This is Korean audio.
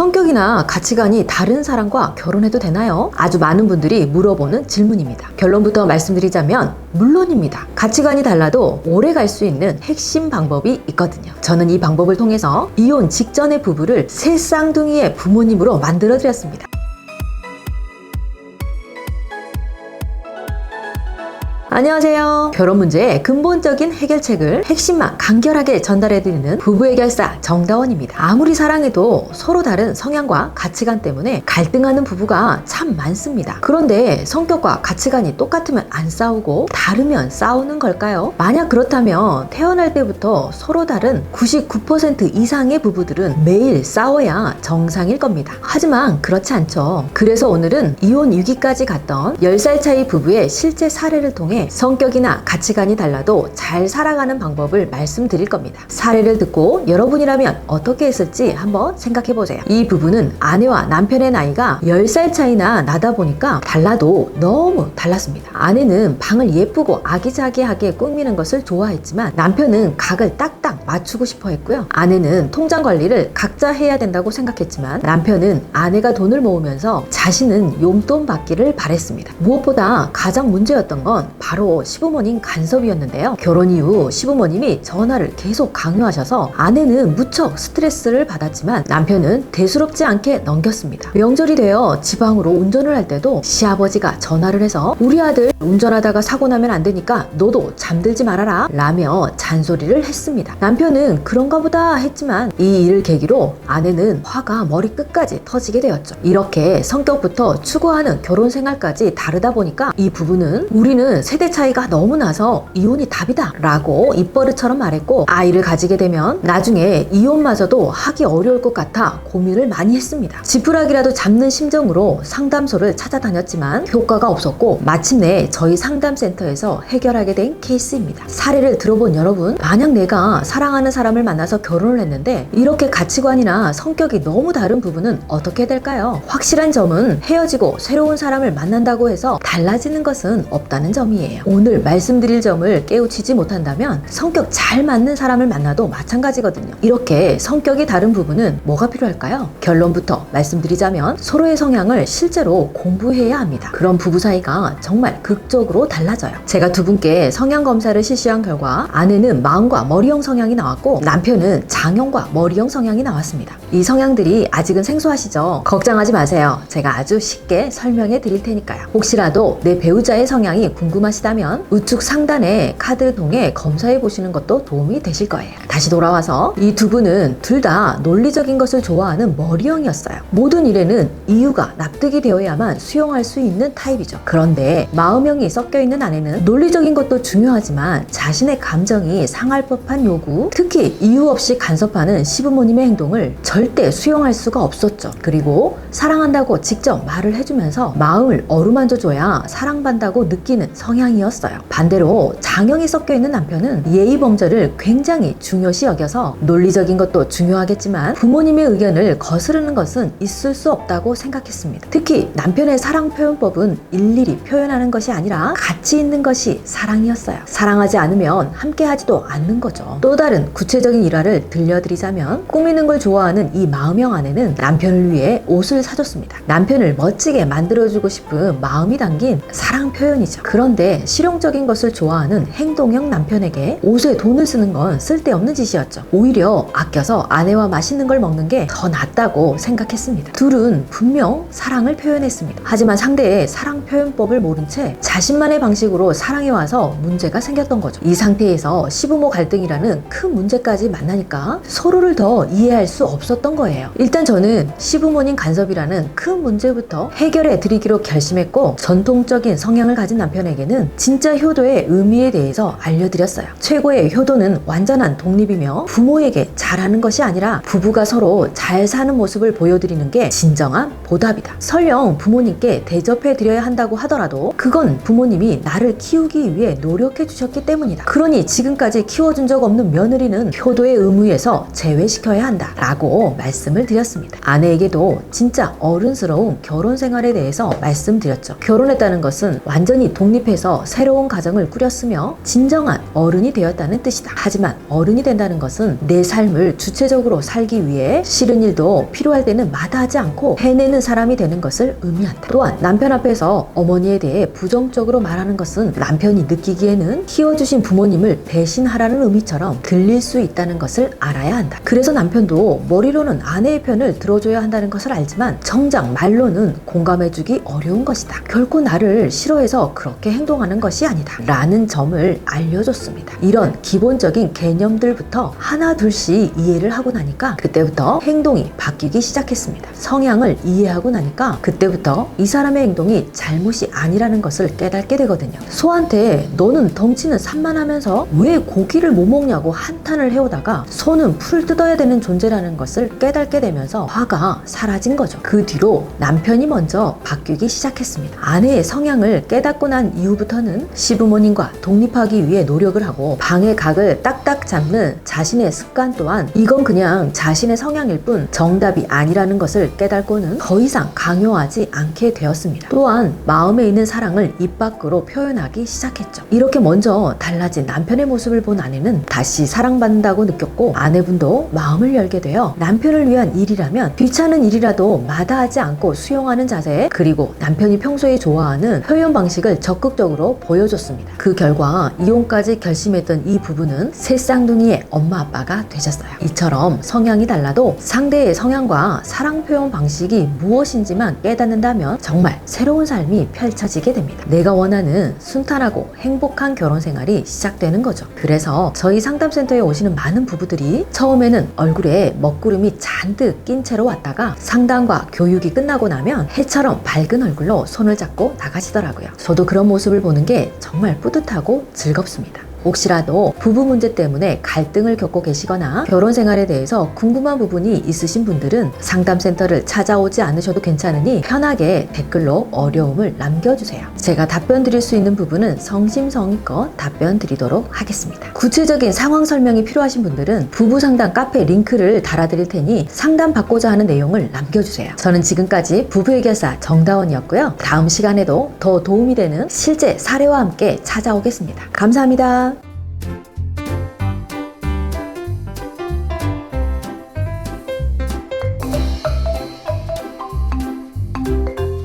성격이나 가치관이 다른 사람과 결혼해도 되나요? 아주 많은 분들이 물어보는 질문입니다. 결론부터 말씀드리자면 물론입니다. 가치관이 달라도 오래 갈 수 있는 핵심 방법이 있거든요. 저는 이 방법을 통해서 이혼 직전의 부부를 새 쌍둥이의 부모님으로 만들어 드렸습니다. 안녕하세요. 결혼 문제의 근본적인 해결책을 핵심만 간결하게 전달해드리는 부부해결사 정다원입니다. 아무리 사랑해도 서로 다른 성향과 가치관 때문에 갈등하는 부부가 참 많습니다. 그런데 성격과 가치관이 똑같으면 안 싸우고 다르면 싸우는 걸까요? 만약 그렇다면 태어날 때부터 서로 다른 99% 이상의 부부들은 매일 싸워야 정상일 겁니다. 하지만 그렇지 않죠. 그래서 오늘은 이혼 위기까지 갔던 10살 차이 부부의 실제 사례를 통해 성격이나 가치관이 달라도 잘 살아가는 방법을 말씀드릴 겁니다. 사례를 듣고 여러분이라면 어떻게 했을지 한번 생각해보세요. 이 부부는 아내와 남편의 나이가 10살 차이나 나다 보니까 달라도 너무 달랐습니다. 아내는 방을 예쁘고 아기자기하게 꾸미는 것을 좋아했지만 남편은 각을 딱딱 맞추고 싶어 했고요. 아내는 통장 관리를 각자 해야 된다고 생각했지만 남편은 아내가 돈을 모으면서 자신은 용돈 받기를 바랬습니다. 무엇보다 가장 문제였던 건 바로 시부모님 간섭이었는데요. 결혼 이후 시부모님이 전화를 계속 강요하셔서 아내는 무척 스트레스를 받았지만 남편은 대수롭지 않게 넘겼습니다. 명절이 되어 지방으로 운전을 할 때도 시아버지가 전화를 해서 우리 아들 운전하다가 사고 나면 안 되니까 너도 잠들지 말아라 라며 잔소리를 했습니다. 남편은 그런가 보다 했지만 이 일을 계기로 아내는 화가 머리 끝까지 터지게 되었죠. 이렇게 성격부터 추구하는 결혼 생활까지 다르다 보니까 이 부부는 우리는 세대 차이가 너무 나서 이혼이 답이다 라고 입버릇처럼 말했고 아이를 가지게 되면 나중에 이혼마저도 하기 어려울 것 같아 고민을 많이 했습니다. 지푸라기라도 잡는 심정으로 상담소를 찾아다녔지만 효과가 없었고 마침내 저희 상담센터에서 해결하게 된 케이스입니다. 사례를 들어본 여러분, 만약 내가 사랑하는 사람을 만나서 결혼을 했는데 이렇게 가치관이나 성격이 너무 다른 부부는 어떻게 될까요? 확실한 점은 헤어지고 새로운 사람을 만난다고 해서 달라지는 것은 없다는 점이에요. 오늘 말씀드릴 점을 깨우치지 못한다면 성격 잘 맞는 사람을 만나도 마찬가지거든요. 이렇게 성격이 다른 부부는 뭐가 필요할까요? 결론부터 말씀드리자면 서로의 성향을 실제로 공부해야 합니다. 그런 부부 사이가 정말 극적으로 달라져요. 제가 두 분께 성향 검사를 실시한 결과 아내는 마음과 머리형 성향이 나왔고 남편은 장형과 머리형 성향이 나왔습니다. 이 성향들이 아직은 생소하시죠? 걱정하지 마세요. 제가 아주 쉽게 설명해 드릴 테니까요. 혹시라도 내 배우자의 성향이 궁금하시다면 우측 상단의 카드를 통해 검사해 보시는 것도 도움이 되실 거예요. 다시 돌아와서 이 두 분은 둘 다 논리적인 것을 좋아하는 머리형이었어요. 모든 일에는 이유가 납득이 되어야만 수용할 수 있는 타입이죠. 그런데 마음형이 섞여 있는 아내는 논리적인 것도 중요하지만 자신의 감정이 상할 법한 요구, 특히 이유 없이 간섭하는 시부모님의 행동을 절대 수용할 수가 없었죠. 그리고 사랑한다고 직접 말을 해주면서 마음을 어루만져줘야 사랑받는다고 느끼는 성향이었어요. 반대로 장형이 섞여 있는 남편은 예의 범절을 굉장히 중요시 여겨서 논리적인 것도 중요하겠지만 부모님의 의견을 거스르는 것은 있을 수 없다고 생각했습니다. 특히 남편의 사랑 표현법은 일일이 표현하는 것이 아니라 가치 있는 것이 사랑이었어요. 사랑하지 않으면 함께 하지도 않는 거죠. 또 다른 구체적인 일화를 들려드리자면 꾸미는 걸 좋아하는 이 마음형 아내는 남편을 위해 옷을 사줬습니다. 남편을 멋지게 만들어주고 싶은 마음이 담긴 사랑 표현이죠. 그런데 실용적인 것을 좋아하는 행동형 남편에게 옷에 돈을 쓰는 건 쓸데없는 짓이었죠. 오히려 아껴서 아내와 맛있는 걸 먹는 게 더 낫다고 생각했습니다. 둘은 분명 사랑을 표현했습니다. 하지만 상대의 사랑 표현법을 모른 채 자신만의 방식으로 사랑해와서 문제가 생겼던 거죠. 이 상태에서 시부모 갈등이라는 큰 문제까지 만나니까 서로를 더 이해할 수 없었던 거예요. 일단 저는 시부모님 간섭이라는 큰 문제부터 해결해 드리기로 결심했고 전통적인 성향을 가진 남편에게는 진짜 효도의 의미에 대해서 알려드렸어요. 최고의 효도는 완전한 독립이며 부모에게 잘하는 것이 아니라 부부가 서로 잘 사는 모습을 보여드리는 게 진정한 보답이다. 설령 부모님께 대접해 드려야 한다고 하더라도 그건 부모님이 나를 키우기 위해 노력해 주셨기 때문이다. 그러니 지금까지 키워준 적 없는 며느리는 효도의 의무에서 제외시켜야 한다 라고 있다고 말씀을 드렸습니다. 아내에게도 진짜 어른스러운 결혼 생활에 대해서 말씀드렸죠. 결혼했다는 것은 완전히 독립해서 새로운 가정을 꾸렸으며 진정한 어른이 되었다는 뜻이다. 하지만 어른이 된다는 것은 내 삶을 주체적으로 살기 위해 싫은 일도 필요할 때는 마다하지 않고 해내는 사람이 되는 것을 의미한다. 또한 남편 앞에서 어머니에 대해 부정적으로 말하는 것은 남편이 느끼기에는 키워주신 부모님을 배신하라는 의미처럼 들릴 수 있다는 것을 알아야 한다. 그래서 남편도 머리로는 아내의 편을 들어줘야 한다는 것을 알지만 정작 말로는 공감해주기 어려운 것이다. 결코 나를 싫어해서 그렇게 행동하는 것이 아니다. 라는 점을 알려줬습니다. 이런 기본적인 개념들부터 하나 둘씩 이해를 하고 나니까 그때부터 행동이 바뀌기 시작했습니다. 성향을 이해하고 나니까 그때부터 이 사람의 행동이 잘못이 아니라는 것을 깨닫게 되거든요. 소한테 너는 덩치는 산만하면서 왜 고기를 못 먹냐고 한탄을 해오다가 소는 풀 뜯어야 되는 존재라는 것을 깨닫게 되면서 화가 사라진 거죠. 그 뒤로 남편이 먼저 바뀌기 시작했습니다. 아내의 성향을 깨닫고 난 이후부터는 시부모님과 독립하기 위해 노력을 하고 방의 각을 딱딱 잡는 자신의 습관 또한 이건 그냥 자신의 성향일 뿐 정답이 아니라는 것을 깨닫고는 더 이상 강요하지 않게 되었습니다. 또한 마음에 있는 사랑을 입 밖으로 표현하기 시작했죠. 이렇게 먼저 달라진 남편의 모습을 본 아내는 다시 사랑받는다고 느꼈고 아내분도 마음을 열게 되어 남편을 위한 일이라면 귀찮은 일이라도 마다하지 않고 수용하는 자세 그리고 남편이 평소에 좋아하는 표현 방식을 적극적으로 보여줬습니다. 그 결과 이혼까지 결심했던 이 부부는 새 쌍둥이의 엄마 아빠가 되셨어요. 이처럼 성향이 달라도 상대의 성향과 사랑 표현 방식이 무엇인지만 깨닫는다면 정말 새로운 삶이 펼쳐지게 됩니다. 내가 원하는 순탄하고 행복한 결혼 생활이 시작되는 거죠. 그래서 저희 상담센터에 오시는 많은 부부들이 처음에는 얼굴에 먹구름이 잔뜩 낀 채로 왔다가 상담과 교육이 끝나고 나면 해처럼 밝은 얼굴로 손을 잡고 나가시더라고요. 저도 그런 모습을 보는 게 정말 뿌듯하고 즐겁습니다. 혹시라도 부부 문제 때문에 갈등을 겪고 계시거나 결혼 생활에 대해서 궁금한 부분이 있으신 분들은 상담센터를 찾아오지 않으셔도 괜찮으니 편하게 댓글로 어려움을 남겨주세요. 제가 답변 드릴 수 있는 부분은 성심성의껏 답변 드리도록 하겠습니다. 구체적인 상황 설명이 필요하신 분들은 부부 상담 카페 링크를 달아드릴 테니 상담 받고자 하는 내용을 남겨주세요. 저는 지금까지 부부 해결사 정다원이었고요. 다음 시간에도 더 도움이 되는 실제 사례와 함께 찾아오겠습니다. 감사합니다.